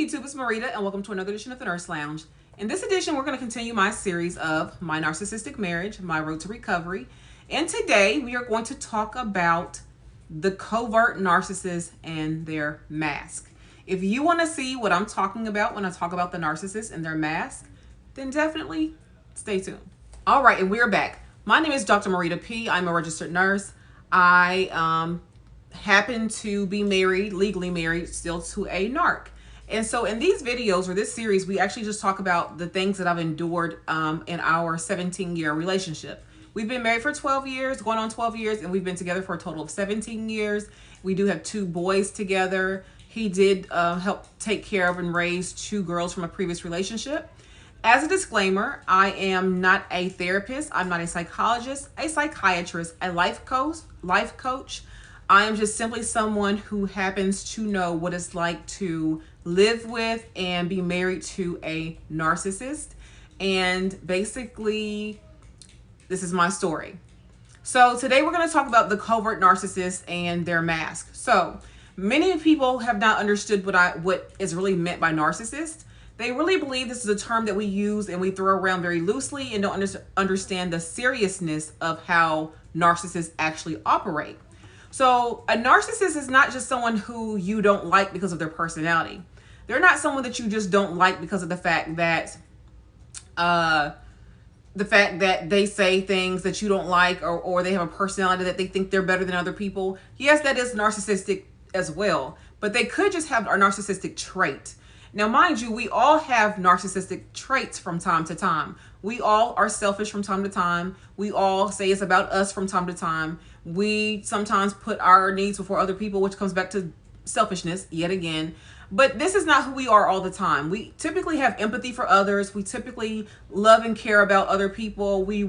YouTube, it's Marida, and welcome to another edition of the Nurse Lounge. In this edition, we're going to continue my series of My Narcissistic Marriage, My Road to Recovery. And today, we are going to talk about the covert narcissist and their mask. If you want to see what I'm talking about when I talk about the narcissist and their mask, then definitely stay tuned. All right, and we're back. My name is Dr. Marida P. I'm a registered nurse. I happen to be married, legally married, still to a narc. And so in these videos or this series, we actually just talk about the things that I've endured in our 17-year relationship. We've been married for 12 years, going on 12 years, and we've been together for a total of 17 years. We do have 2 boys together. He did help take care of and raise 2 girls from a previous relationship. As a disclaimer, I am not a therapist. I'm not a psychologist, a psychiatrist, a life coach. I am just simply someone who happens to know what it's like to live with and be married to a narcissist. And basically, this is my story. So today we're going to talk about the covert narcissist and their mask. So many people have not understood what is really meant by narcissist. They really believe this is a term that we use and we throw around very loosely and don't understand the seriousness of how narcissists actually operate. So a narcissist is not just someone who you don't like because of their personality. They're not someone that you just don't like because of the fact that they say things that you don't like, or they have a personality that they think they're better than other people. Yes, that is narcissistic as well, but they could just have a narcissistic trait. Now, mind you, we all have narcissistic traits from time to time. We all are selfish from time to time. We all say it's about us from time to time. We sometimes put our needs before other people, which comes back to selfishness yet again. But this is not who we are all the time. We typically have empathy for others. We typically love and care about other people. We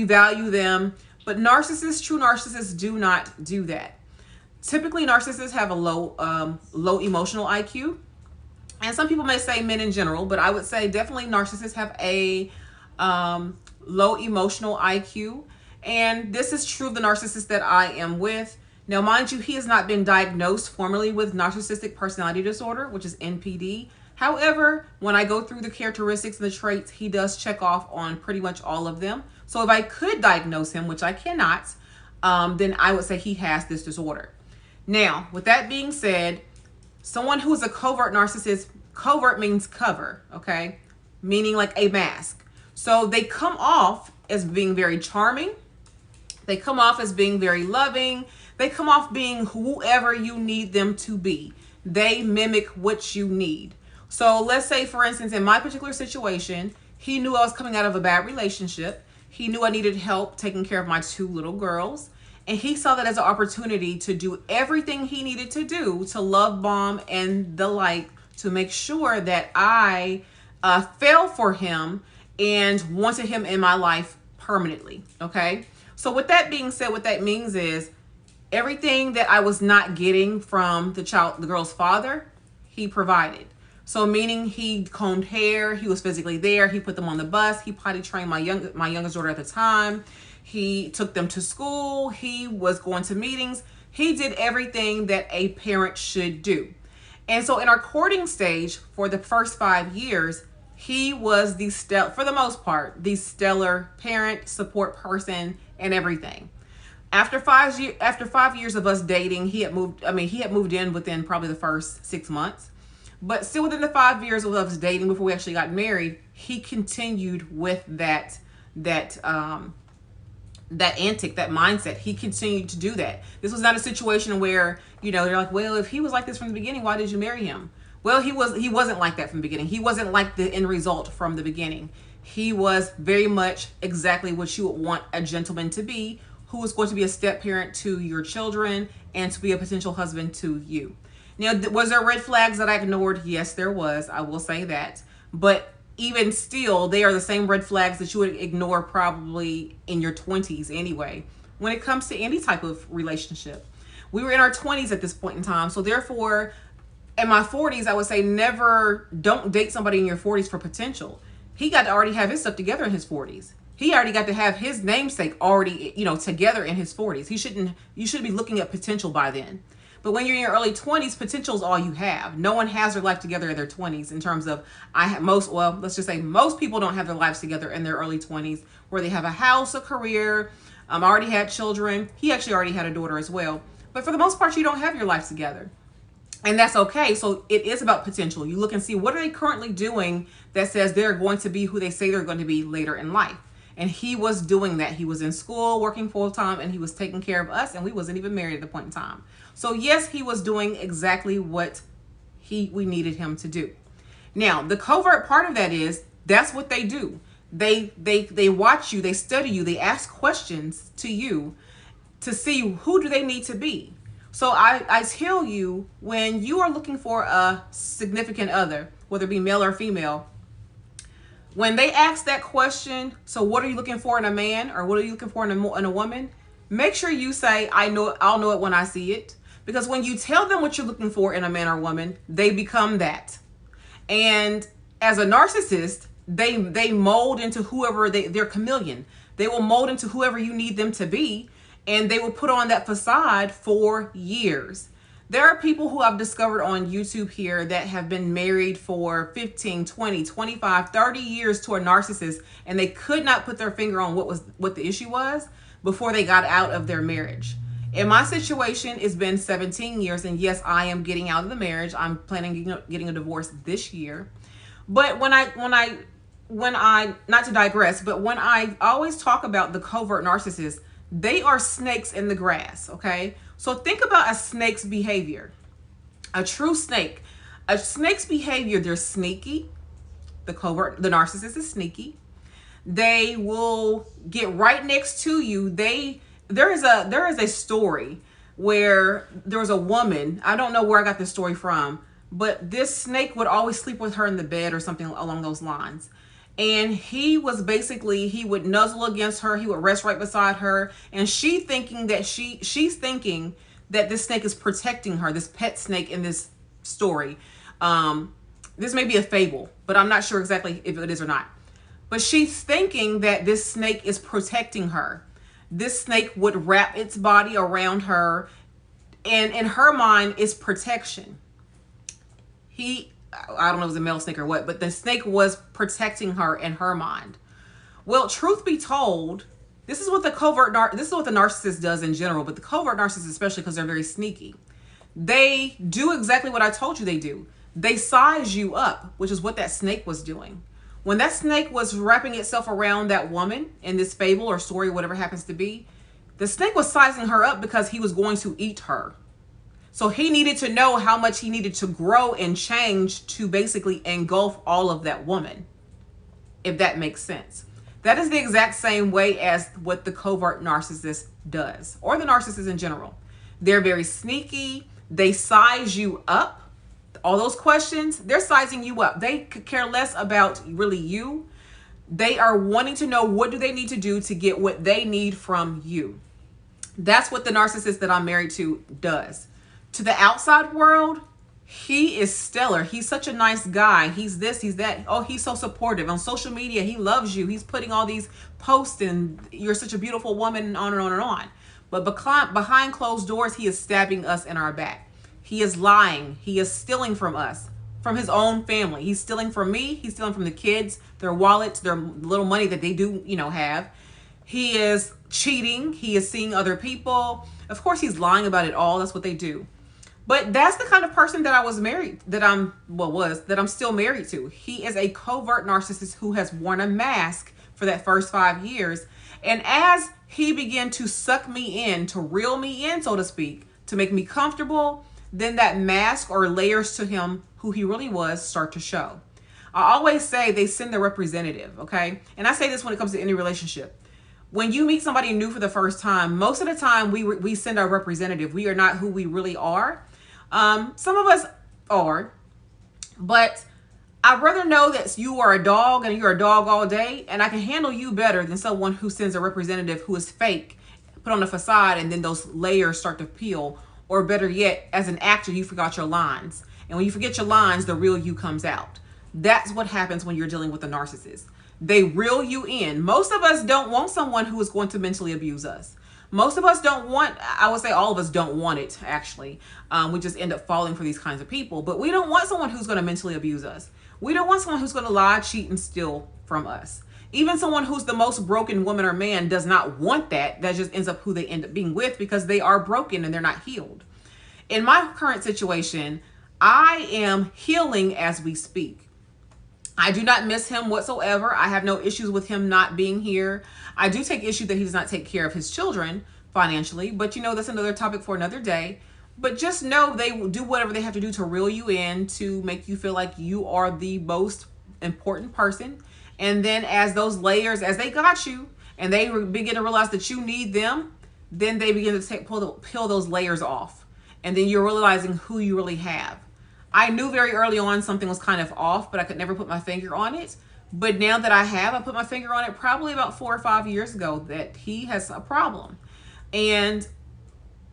value them. But narcissists, true narcissists, do not do that. Typically, narcissists have a low emotional IQ. And some people may say men in general, but I would say definitely narcissists have a low emotional IQ. And this is true of the narcissist that I am with. Now, mind you, he has not been diagnosed formally with narcissistic personality disorder, which is NPD. However, when I go through the characteristics and the traits, he does check off on pretty much all of them. So if I could diagnose him, which I cannot, then I would say he has this disorder. Now, with that being said, someone who is a covert narcissist, covert means cover, okay? Meaning like a mask. So they come off as being very charming. They come off as being very loving. They come off being whoever you need them to be. They mimic what you need. So let's say, for instance, in my particular situation, he knew I was coming out of a bad relationship. He knew I needed help taking care of my 2 little girls. And he saw that as an opportunity to do everything he needed to do to love bomb and the like, to make sure that I fell for him and wanted him in my life permanently. Okay. So with that being said, what that means is everything that I was not getting from the girl's father, he provided. So meaning he combed hair, he was physically there, he put them on the bus, he potty trained my youngest daughter at the time. He took them to school. He was going to meetings. He did everything that a parent should do. And so in our courting stage for the first 5 years, he was for the most part, the stellar parent, support person, and everything. After 5 years of us dating, he had moved in within probably the first 6 months. But still within the 5 years of us dating before we actually got married, he continued with that antic, that mindset. He continued to do that. This was not a situation where, they're like, well, if he was like this from the beginning, why did you marry him? Well, he wasn't like that from the beginning. He wasn't like the end result from the beginning. He was very much exactly what you would want a gentleman to be, who was going to be a step parent to your children and to be a potential husband to you. Now, was there red flags that I ignored? Yes, there was. I will say that. But even still, they are the same red flags that you would ignore probably in your 20s anyway, when it comes to any type of relationship. We were in our 20s at this point in time. So therefore, in my 40s, I would say don't date somebody in your 40s for potential. He got to already have his stuff together in his 40s. He already got to have his namesake already, together in his 40s. You should be looking at potential by then. But when you're in your early 20s, potential is all you have. No one has their life together in their 20s in terms of, let's just say most people don't have their lives together in their early 20s where they have a house, a career, already had children. He actually already had a daughter as well. But for the most part, you don't have your life together. And that's okay. So it is about potential. You look and see what are they currently doing that says they're going to be who they say they're going to be later in life. And he was doing that. He was in school, working full time, and he was taking care of us, and we wasn't even married at the point in time. So yes, he was doing exactly what we needed him to do. Now, the covert part of that is that's what they do. They watch you, they study you, they ask questions to you to see who do they need to be. So I tell you, when you are looking for a significant other, whether it be male or female, when they ask that question, so what are you looking for in a man, or what are you looking for in a woman? Make sure you say, I'll know it when I see it. Because when you tell them what you're looking for in a man or woman, they become that. And as a narcissist, they mold into whoever they're chameleon. They will mold into whoever you need them to be, and they will put on that facade for years. There are people who I've discovered on YouTube here that have been married for 15, 20, 25, 30 years to a narcissist, and they could not put their finger on what the issue was before they got out of their marriage. In my situation, it's been 17 years, and yes, I am getting out of the marriage. I'm planning on getting a divorce this year. But when I not to digress, but when I always talk about the covert narcissists, they are snakes in the grass, okay? So think about a snake's behavior. A true snake. A snake's behavior, they're sneaky. The narcissist is sneaky. They will get right next to you. There is a story where there was a woman, I don't know where I got this story from, but this snake would always sleep with her in the bed or something along those lines. And he would nuzzle against her. He would rest right beside her. And she's thinking that this snake is protecting her, this pet snake in this story. This may be a fable, but I'm not sure exactly if it is or not. But she's thinking that this snake is protecting her. This snake would wrap its body around her. And in her mind, it's protection. I don't know if it was a male snake or what, but the snake was protecting her in her mind. Well, truth be told, this is what the narcissist does in general, but the covert narcissist especially, because they're very sneaky. They do exactly what I told you they do. They size you up, which is what that snake was doing. When that snake was wrapping itself around that woman in this fable or story, whatever it happens to be, the snake was sizing her up because he was going to eat her. So he needed to know how much he needed to grow and change to basically engulf all of that woman, if that makes sense. That is the exact same way as what the covert narcissist does, or the narcissist in general. They're very sneaky. They size you up. All those questions, they're sizing you up. They could care less about really you. They are wanting to know what do they need to do to get what they need from you. That's what the narcissist that I'm married to does. To the outside world, he is stellar. He's such a nice guy. He's this, he's that. Oh, he's so supportive. On social media, he loves you. He's putting all these posts and you're such a beautiful woman and on and on and on. But behind closed doors, he is stabbing us in our back. He is lying. He is stealing from us, from his own family. He's stealing from me. He's stealing from the kids, their wallets, their little money that they do, have. He is cheating. He is seeing other people. Of course, he's lying about it all. That's what they do. But that's the kind of person that I'm still married to. He is a covert narcissist who has worn a mask for that first 5 years. And as he began to suck me in, to reel me in, so to speak, to make me comfortable, then that mask or layers to him, who he really was, start to show. I always say they send their representative, okay? And I say this when it comes to any relationship. When you meet somebody new for the first time, most of the time we send our representative. We are not who we really are. Some of us are, but I'd rather know that you are a dog and you're a dog all day, and I can handle you better than someone who sends a representative who is fake, put on a facade, and then those layers start to peel. Or better yet, as an actor, you forgot your lines. And when you forget your lines, the real you comes out. That's what happens when you're dealing with a narcissist. They reel you in. Most of us don't want someone who is going to mentally abuse us. Most of us don't want, I would say all of us don't want it, actually. We just end up falling for these kinds of people. But we don't want someone who's going to mentally abuse us. We don't want someone who's going to lie, cheat, and steal from us. Even someone who's the most broken woman or man does not want that. That just ends up who they end up being with, because they are broken and they're not healed. In my current situation, I am healing as we speak. I do not miss him whatsoever. I have no issues with him not being here. I do take issue that he does not take care of his children financially, but you know, that's another topic for another day. But just know they will do whatever they have to do to reel you in, to make you feel like you are the most important person. And then as those layers, as they got you and they begin to realize that you need them, then they begin to peel those layers off. And then you're realizing who you really have. I knew very early on something was kind of off, but I could never put my finger on it. But now that I put my finger on it probably about 4 or 5 years ago, that he has a problem. And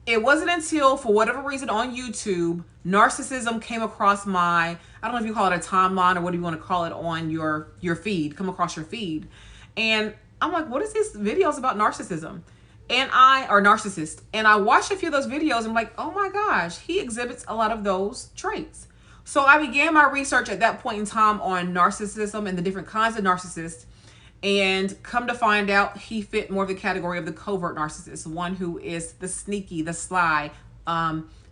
it wasn't until, for whatever reason, on YouTube, Narcissism came across my, I don't know if you call it a timeline or what do you want to call it, on your feed, come across your feed. And I'm like, what is these videos about narcissism? Or narcissist. And I watched a few of those videos and I'm like, oh my gosh, he exhibits a lot of those traits. So I began my research at that point in time on narcissism and the different kinds of narcissists. And come to find out, he fit more of the category of the covert narcissist, one who is the sneaky, the sly,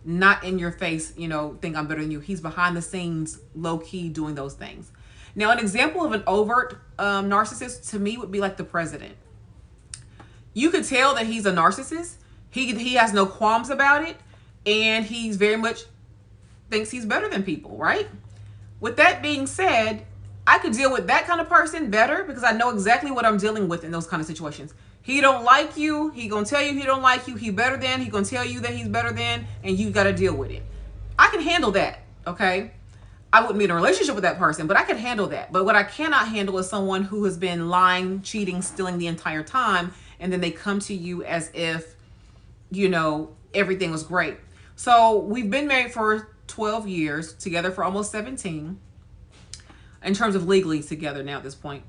not in your face, you know, think I'm better than you. He's behind the scenes, low key, doing those things. Now, an example of an overt narcissist to me would be like the president. You could tell that he's a narcissist. He has no qualms about it. And he's very much thinks he's better than people, right? With that being said, I could deal with that kind of person better because I know exactly what I'm dealing with in those kind of situations. He don't like you. He gonna tell you he don't like you. He better than. He gonna tell you that he's better than, and you got to deal with it. I can handle that, okay? I wouldn't be in a relationship with that person, but I could handle that. But what I cannot handle is someone who has been lying, cheating, stealing the entire time, and then they come to you as if, you know, everything was great. So we've been married for 12 years, together for almost 17. In terms of legally together now at this point.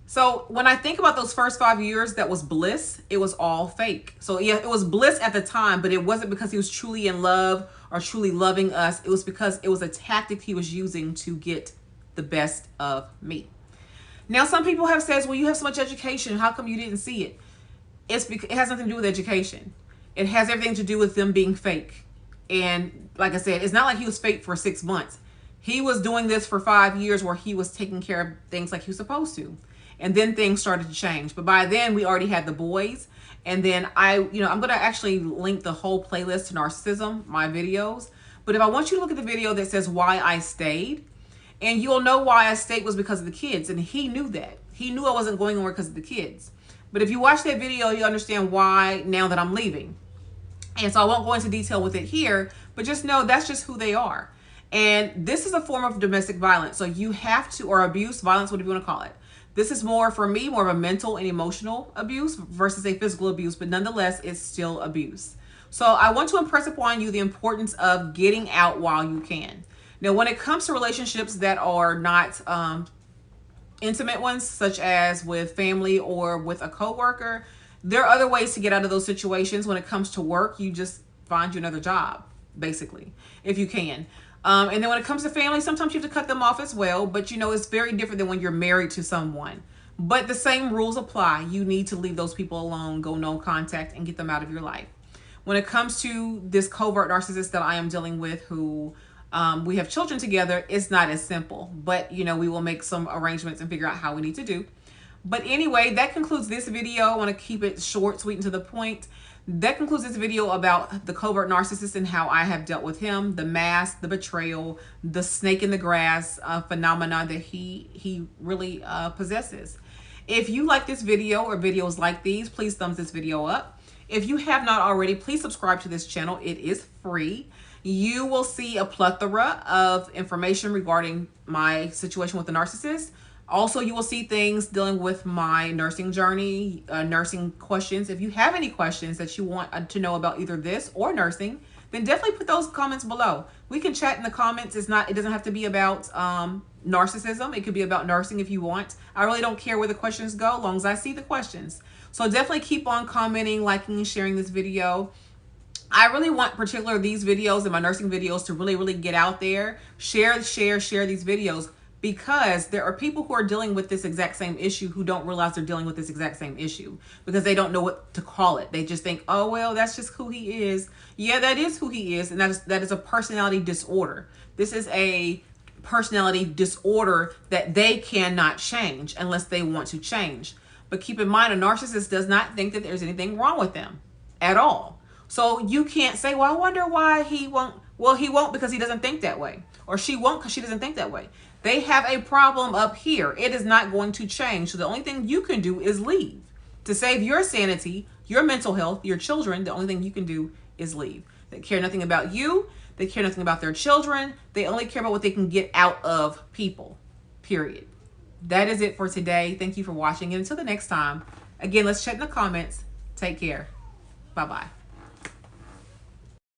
So when I think about those first 5 years, that was bliss. It was all fake. So yeah, it was bliss at the time, but it wasn't because he was truly in love or truly loving us. It was because it was a tactic he was using to get the best of me. Now, some people have said, well, you have so much education. How come you didn't see it? It has nothing to do with education. It has everything to do with them being fake. And like I said, it's not like he was fake for 6 months. He was doing this for 5 years where he was taking care of things like he was supposed to. And then things started to change. But by then we already had the boys. And then I'm going to actually link the whole playlist to Narcissism, my videos. But if I want you to look at the video that says why I stayed, and you'll know why I stayed was because of the kids. And he knew that. He knew I wasn't going anywhere because of the kids. But if you watch that video, you understand why now that I'm leaving. And so I won't go into detail with it here, but just know that's just who they are. And this is a form of domestic violence. So you have to, or abuse, violence, whatever you want to call it. This is more, for me, more of a mental and emotional abuse versus a physical abuse, but nonetheless, it's still abuse. So I want to impress upon you the importance of getting out while you can. Now, when it comes to relationships that are not intimate ones, such as with family or with a coworker, there are other ways to get out of those situations. When it comes to work, you just find you another job, basically, if you can. And then when it comes to family, sometimes you have to cut them off as well. But, you know, it's very different than when you're married to someone. But the same rules apply. You need to leave those people alone, go no contact, and get them out of your life. When it comes to this covert narcissist that I am dealing with, who we have children together, it's not as simple. But, you know, we will make some arrangements and figure out how we need to do. But anyway, that concludes this video. I want to keep it short, sweet, and to the point. That concludes this video about the covert narcissist and how I have dealt with him, the mask, the betrayal, the snake in the grass phenomena that he really possesses. If you like this video or videos like these, please thumbs this video up. If you have not already, please subscribe to this channel. It is free. You will see a plethora of information regarding my situation with the narcissist. Also, you will see things dealing with my nursing journey, nursing questions. If you have any questions that you want to know about either this or nursing, then definitely put those comments below. We can chat in the comments. It doesn't have to be about narcissism. It could be about nursing if you want. I really don't care where the questions go, as long as I see the questions. So definitely keep on commenting, liking, and sharing this video. I really want particularly these videos and my nursing videos to really get out there. Share these videos, because there are people who are dealing with this exact same issue who don't realize they're dealing with this exact same issue because they don't know what to call it. They just think, oh, well, that's just who he is. Yeah, that is who he is. And that is a personality disorder. This is a personality disorder that they cannot change unless they want to change. But keep in mind, a narcissist does not think that there's anything wrong with them at all. So you can't say, well, I wonder why he won't. Well, he won't because he doesn't think that way. Or she won't because she doesn't think that way. They have a problem up here. It is not going to change. So the only thing you can do is leave. To save your sanity, your mental health, your children, the only thing you can do is leave. They care nothing about you. They care nothing about their children. They only care about what they can get out of people, period. That is it for today. Thank you for watching. And until the next time, again, let's check in the comments. Take care. Bye-bye.